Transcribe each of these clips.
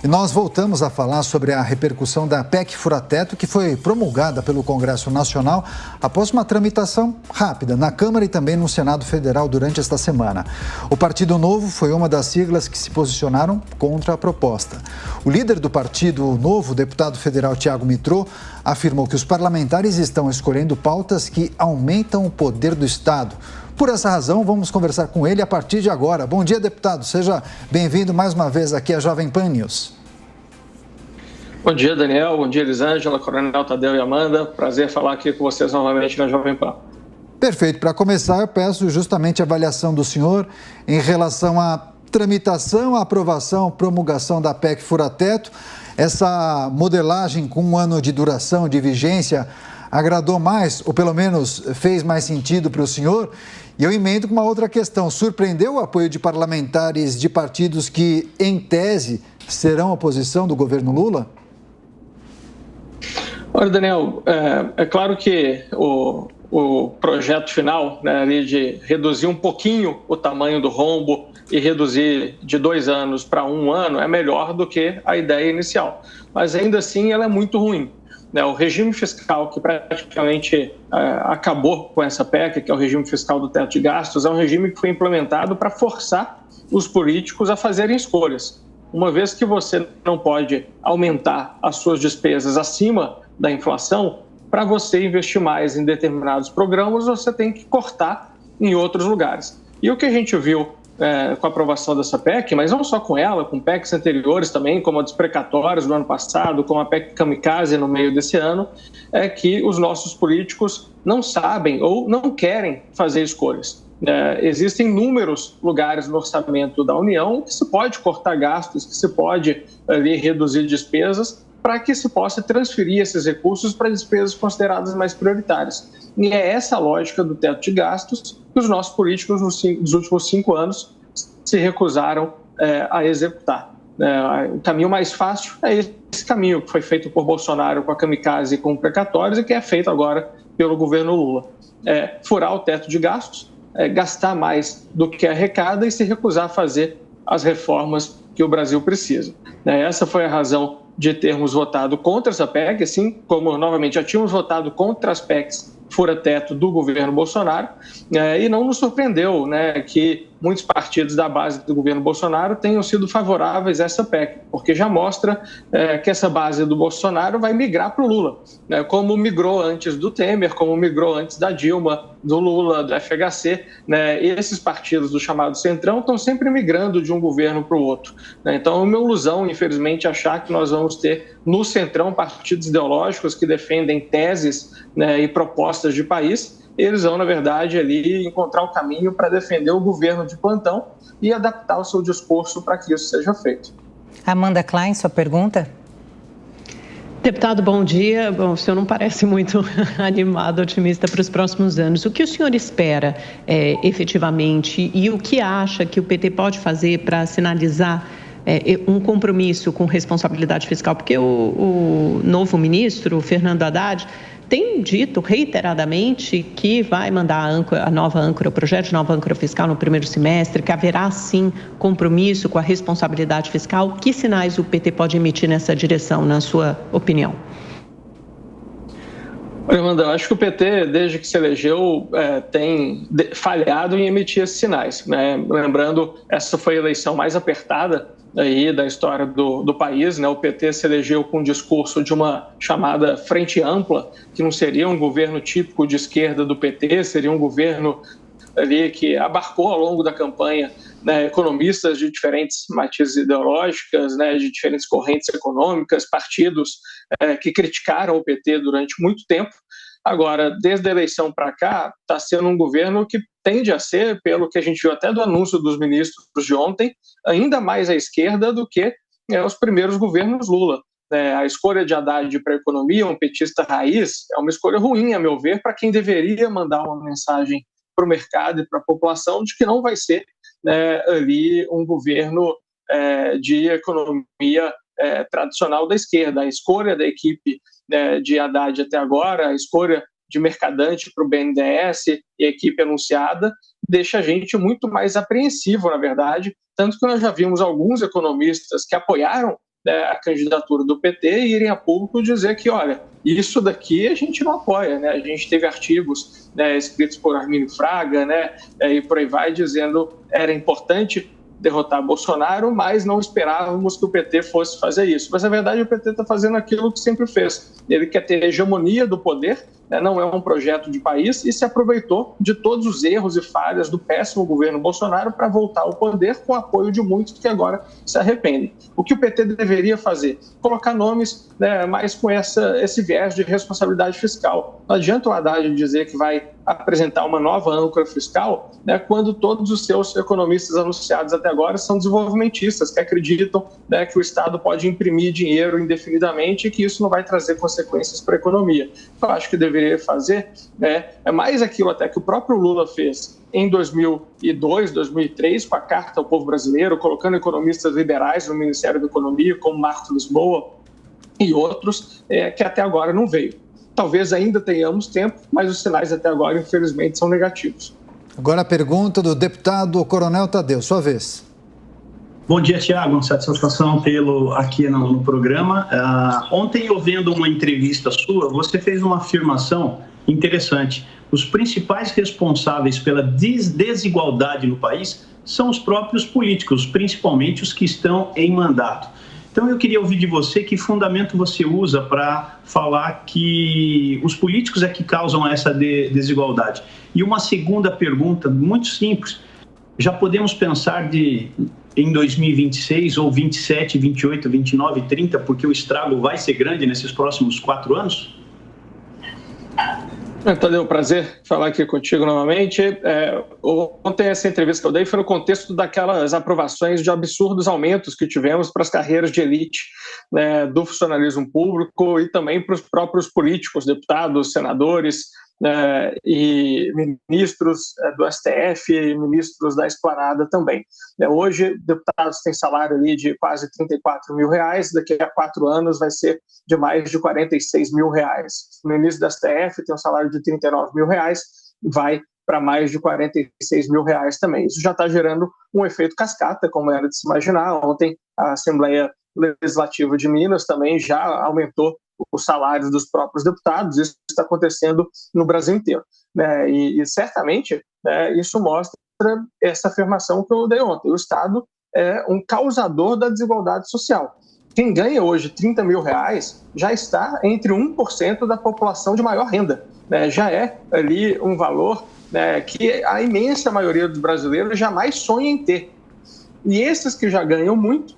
E nós voltamos a falar sobre a repercussão da PEC Fura-Teto, que foi promulgada pelo Congresso Nacional após uma tramitação rápida na Câmara e também no Senado Federal durante esta semana. O Partido Novo foi uma das siglas que se posicionaram contra a proposta. O líder do Partido Novo, o deputado federal Thiago Mitrô, afirmou que os parlamentares estão escolhendo pautas que aumentam o poder do Estado. Por essa razão, vamos conversar com ele a partir de agora. Bom dia, deputado. Seja bem-vindo mais uma vez aqui à Jovem Pan News. Bom dia, Daniel. Bom dia, Elisângela, Coronel Tadeu e Amanda. Prazer falar aqui com vocês novamente na Jovem Pan. Perfeito. Para começar, eu peço justamente a avaliação do senhor em relação à tramitação, à aprovação, promulgação da PEC Fura-Teto. Essa modelagem com 1 ano de duração, de vigência, agradou mais, ou pelo menos fez mais sentido para o senhor? E eu emendo com uma outra questão. Surpreendeu o apoio de parlamentares de partidos que, em tese, serão oposição do governo Lula? Olha, Daniel, é claro que o projeto final, né, ali de reduzir um pouquinho o tamanho do rombo e reduzir de 2 anos para 1 ano é melhor do que a ideia inicial. Mas ainda assim ela é muito ruim. O regime fiscal que praticamente acabou com essa PEC, que é o regime fiscal do teto de gastos, é um regime que foi implementado para forçar os políticos a fazerem escolhas. Uma vez que você não pode aumentar as suas despesas acima da inflação, para você investir mais em determinados programas, você tem que cortar em outros lugares. E o que a gente viu com a aprovação dessa PEC, mas não só com ela, com PECs anteriores também, como a dos precatórios do ano passado, como a PEC Kamikaze no meio desse ano, é que os nossos políticos não sabem ou não querem fazer escolhas. Existem inúmeros lugares no orçamento da União que se pode cortar gastos, que se pode ali reduzir despesas, para que se possa transferir esses recursos para despesas consideradas mais prioritárias. E é essa a lógica do teto de gastos que os nossos políticos nos últimos 5 anos se recusaram a executar. O caminho mais fácil é esse caminho que foi feito por Bolsonaro com a Kamikaze e com o precatórios e que é feito agora pelo governo Lula. Furar o teto de gastos, gastar mais do que arrecada e se recusar a fazer as reformas que o Brasil precisa. Essa foi a razão de termos votado contra essa PEC, assim como, novamente, já tínhamos votado contra as PECs fura-teto do governo Bolsonaro, e não nos surpreendeu, que muitos partidos da base do governo Bolsonaro tenham sido favoráveis a essa PEC, porque já mostra que essa base do Bolsonaro vai migrar para o Lula, como migrou antes do Temer, como migrou antes da Dilma, do Lula, do FHC. Esses partidos do chamado Centrão estão sempre migrando de um governo para o outro. Então é uma ilusão, infelizmente, achar que nós vamos ter no Centrão partidos ideológicos que defendem teses e propostas de país. Eles vão, na verdade, ali encontrar o caminho para defender o governo de plantão e adaptar o seu discurso para que isso seja feito. Amanda Klein, sua pergunta? Deputado, bom dia. Bom, o senhor não parece muito animado, otimista para os próximos anos. O que o senhor espera efetivamente e o que acha que o PT pode fazer para sinalizar um compromisso com responsabilidade fiscal? Porque o novo ministro, Fernando Haddad, tem dito reiteradamente que vai mandar a nova âncora, o projeto de nova âncora fiscal no primeiro semestre, que haverá sim compromisso com a responsabilidade fiscal. Que sinais o PT pode emitir nessa direção, na sua opinião? Olha, Amanda, eu acho que o PT, desde que se elegeu, tem falhado em emitir esses sinais. Lembrando, essa foi a eleição mais apertada aí da história do país. O PT se elegeu com um discurso de uma chamada frente ampla, que não seria um governo típico de esquerda do PT, seria um governo ali que abarcou ao longo da campanha economistas de diferentes matizes ideológicas, de diferentes correntes econômicas, partidos que criticaram o PT durante muito tempo. Agora, desde a eleição para cá, está sendo um governo que tende a ser, pelo que a gente viu até do anúncio dos ministros de ontem, ainda mais à esquerda do que os primeiros governos Lula. A escolha de Haddad para a economia, um petista raiz, é uma escolha ruim, a meu ver, para quem deveria mandar uma mensagem para o mercado e para a população de que não vai ser ali um governo de economia tradicional da esquerda. A escolha da equipe de Haddad até agora, a escolha de Mercadante para o BNDES e a equipe anunciada, deixa a gente muito mais apreensivo, na verdade, tanto que nós já vimos alguns economistas que apoiaram a candidatura do PT e irem a público dizer que, olha, isso daqui a gente não apoia, né? A gente teve artigos, né, escritos por Armínio Fraga, né, e por aí vai, dizendo que era importante derrotar Bolsonaro, mas não esperávamos que o PT fosse fazer isso. Mas, na verdade, o PT está fazendo aquilo que sempre fez. Ele quer ter hegemonia do poder, né? Não é um projeto de país, e se aproveitou de todos os erros e falhas do péssimo governo Bolsonaro para voltar ao poder com o apoio de muitos que agora se arrependem. O que o PT deveria fazer? Colocar nomes, né, mais com esse viés de responsabilidade fiscal. Não adianta o Haddad dizer que vai apresentar uma nova âncora fiscal, né, quando todos os seus economistas anunciados até agora são desenvolvimentistas, que acreditam, né, que o Estado pode imprimir dinheiro indefinidamente e que isso não vai trazer consequências para a economia. Eu acho que deveria fazer, né, é mais aquilo até que o próprio Lula fez em 2002, 2003, com a Carta ao Povo Brasileiro, colocando economistas liberais no Ministério da Economia, como Marcos Lisboa e outros, que até agora não veio. Talvez ainda tenhamos tempo, mas os sinais até agora, infelizmente, são negativos. Agora a pergunta do deputado Coronel Tadeu, sua vez. Bom dia, Tiago. Satisfação tê-lo aqui no programa. Ontem, eu vendo uma entrevista sua, você fez uma afirmação interessante. Os principais responsáveis pela desigualdade no país são os próprios políticos, principalmente os que estão em mandato. Então, eu queria ouvir de você que fundamento você usa para falar que os políticos é que causam essa desigualdade. E uma segunda pergunta, muito simples, já podemos pensar em 2026 ou 27, 28, 29, 30, porque o estrago vai ser grande nesses próximos 4 anos? Tadeu, prazer falar aqui contigo novamente. Ontem essa entrevista que eu dei foi no contexto daquelas aprovações de absurdos aumentos que tivemos para as carreiras de elite, né, do funcionalismo público e também para os próprios políticos, deputados, senadores, e ministros do STF e ministros da Esplanada também. Hoje, deputados têm salário ali de quase R$34 mil, daqui a 4 anos vai ser de mais de R$46 mil. O ministro do STF tem um salário de R$39 mil, vai para mais de R$46 mil também. Isso já está gerando um efeito cascata, como era de se imaginar. Ontem, a Assembleia Legislativa de Minas também já aumentou os salários dos próprios deputados. Isso está acontecendo no Brasil inteiro, né? E certamente, isso mostra essa afirmação que eu dei ontem. O Estado é um causador da desigualdade social. Quem ganha hoje R$30 mil já está entre 1% da população de maior renda, né? Já é ali um valor, né, que a imensa maioria dos brasileiros jamais sonha em ter. E esses que já ganham muito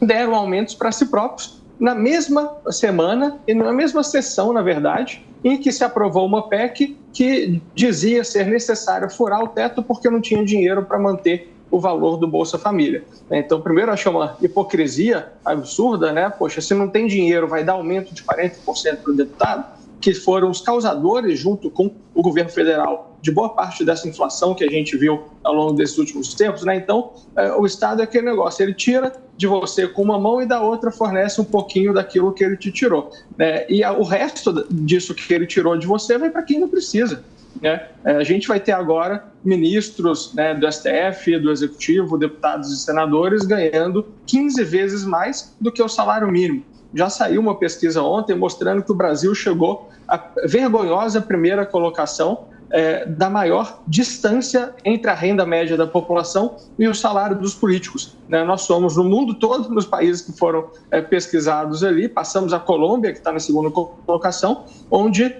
deram aumentos para si próprios na mesma semana e na mesma sessão, na verdade, em que se aprovou uma PEC que dizia ser necessário furar o teto porque não tinha dinheiro para manter o valor do Bolsa Família. Então, primeiro, achei uma hipocrisia absurda, né? Poxa, se não tem dinheiro, vai dar aumento de 40% para o deputado, que foram os causadores, junto com o governo federal, de boa parte dessa inflação que a gente viu ao longo desses últimos tempos, né? Então, o Estado é aquele negócio, ele tira de você com uma mão e da outra fornece um pouquinho daquilo que ele te tirou, né? E o resto disso que ele tirou de você vai para quem não precisa, né? A gente vai ter agora ministros, né, do STF, do Executivo, deputados e senadores ganhando 15 vezes mais do que o salário mínimo. Já saiu uma pesquisa ontem mostrando que o Brasil chegou à vergonhosa primeira colocação da maior distância entre a renda média da população e o salário dos políticos, né? Nós somos, no mundo todo, nos países que foram pesquisados ali, passamos a Colômbia, que está na segunda colocação, onde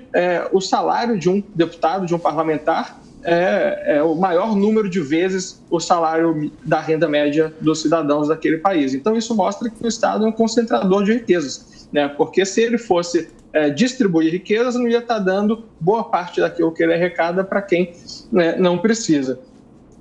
o salário de um deputado, de um parlamentar, é o maior número de vezes o salário da renda média dos cidadãos daquele país. Então, isso mostra que o Estado é um concentrador de riquezas, né? Porque se ele fosse distribuir riquezas, não ia estar dando boa parte daquilo que ele arrecada para quem, né, não precisa.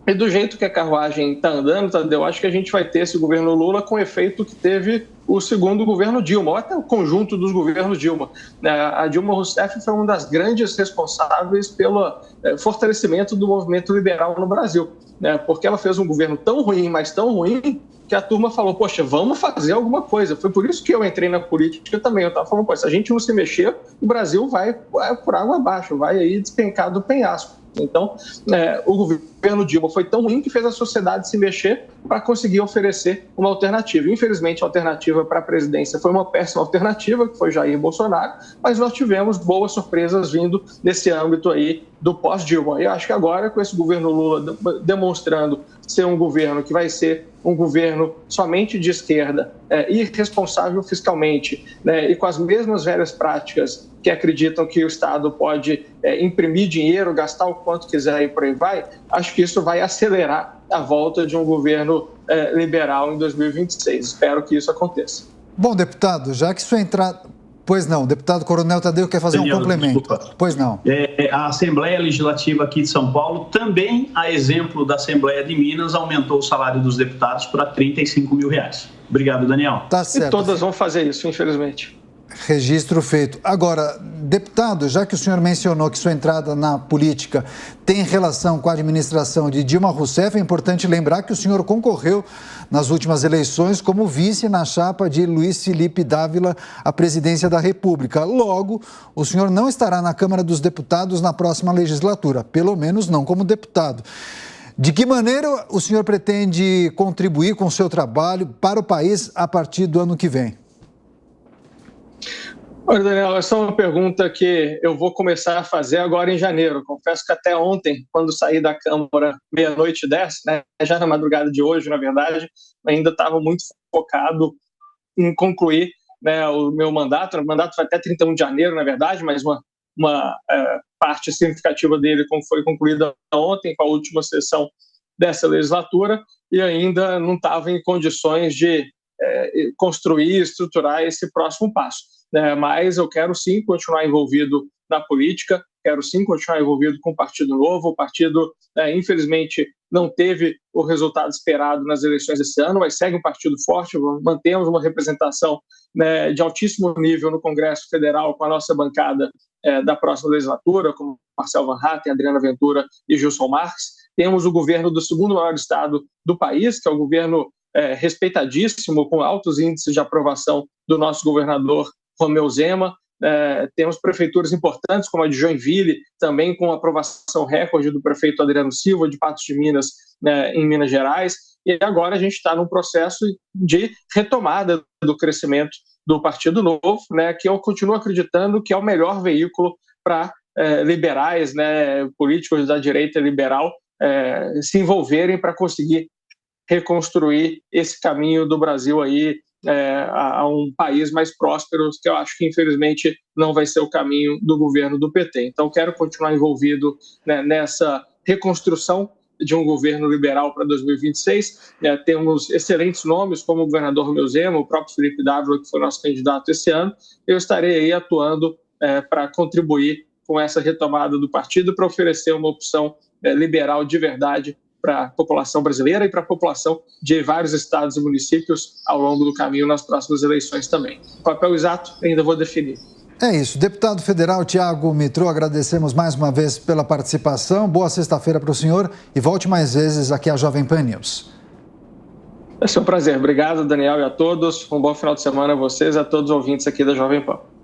E do jeito que a carruagem está andando, Tadeu, acho que a gente vai ter esse governo Lula com o efeito que teve o segundo governo Dilma, ou até o conjunto dos governos Dilma. A Dilma Rousseff foi uma das grandes responsáveis pelo fortalecimento do movimento liberal no Brasil, né? Porque ela fez um governo tão ruim, mas tão ruim, que a turma falou, poxa, vamos fazer alguma coisa. Foi por isso que eu entrei na política também. Eu estava falando, poxa, se a gente não se mexer, o Brasil vai por água abaixo, vai aí despencar do penhasco. Então, o governo Dilma foi tão ruim que fez a sociedade se mexer, para conseguir oferecer uma alternativa. Infelizmente, a alternativa para a presidência foi uma péssima alternativa, que foi Jair Bolsonaro, mas nós tivemos boas surpresas vindo desse âmbito aí do pós-Dilma. Eu acho que agora, com esse governo Lula demonstrando ser um governo que vai ser um governo somente de esquerda, irresponsável fiscalmente, né, e com as mesmas velhas práticas que acreditam que o Estado pode imprimir dinheiro, gastar o quanto quiser e por aí vai, acho que isso vai acelerar a volta de um governo liberal em 2026. Espero que isso aconteça. Bom, deputado, já que sua entrada... Pois não, deputado Coronel Tadeu quer fazer um complemento. Desculpa. Pois não. A Assembleia Legislativa aqui de São Paulo, também, a exemplo da Assembleia de Minas, aumentou o salário dos deputados para R$35 mil. Obrigado, Daniel. Tá certo. E todas vão fazer isso, infelizmente. Registro feito. Agora, deputado, já que o senhor mencionou que sua entrada na política tem relação com a administração de Dilma Rousseff, é importante lembrar que o senhor concorreu nas últimas eleições como vice na chapa de Luiz Felipe Dávila à presidência da República. Logo, o senhor não estará na Câmara dos Deputados na próxima legislatura, pelo menos não como deputado. De que maneira o senhor pretende contribuir com o seu trabalho para o país a partir do ano que vem? Olha, Daniel, essa é uma pergunta que eu vou começar a fazer agora em janeiro. Confesso que até ontem, quando saí da Câmara 00:10, né, já na madrugada de hoje, na verdade, ainda estava muito focado em concluir, né, o meu mandato. O mandato vai até 31 de janeiro, na verdade, mas uma parte significativa dele foi concluída ontem, com a última sessão dessa legislatura, e ainda não estava em condições de construir e estruturar esse próximo passo. Mas eu quero sim continuar envolvido na política, quero sim continuar envolvido com o Partido Novo. O partido, infelizmente, não teve o resultado esperado nas eleições desse ano, mas segue um partido forte, mantemos uma representação, né, de altíssimo nível no Congresso Federal com a nossa bancada da próxima legislatura, como Marcel Van Hatten, Adriana Ventura e Gilson Marques. Temos o governo do segundo maior estado do país, que é o governo respeitadíssimo, com altos índices de aprovação do nosso governador Romeu Zema. Temos prefeituras importantes, como a de Joinville, também com aprovação recorde do prefeito Adriano Silva, de Patos de Minas, em Minas Gerais. E agora a gente está num processo de retomada do crescimento do Partido Novo, né, que eu continuo acreditando que é o melhor veículo para liberais, né, políticos da direita liberal, se envolverem para conseguir reconstruir esse caminho do Brasil aí a um país mais próspero, que eu acho que infelizmente não vai ser o caminho do governo do PT. Então quero continuar envolvido, né, nessa reconstrução de um governo liberal para 2026. Temos excelentes nomes como o governador Romeu Zema, o próprio Felipe Dávila, que foi nosso candidato esse ano. Eu estarei aí atuando para contribuir com essa retomada do partido, para oferecer uma opção liberal de verdade para a população brasileira e para a população de vários estados e municípios ao longo do caminho nas próximas eleições também. O papel exato ainda vou definir. É isso. Deputado federal Tiago Mitrô, agradecemos mais uma vez pela participação. Boa sexta-feira para o senhor e volte mais vezes aqui à Jovem Pan News. É um prazer. Obrigado, Daniel, e a todos. Um bom final de semana a vocês e a todos os ouvintes aqui da Jovem Pan.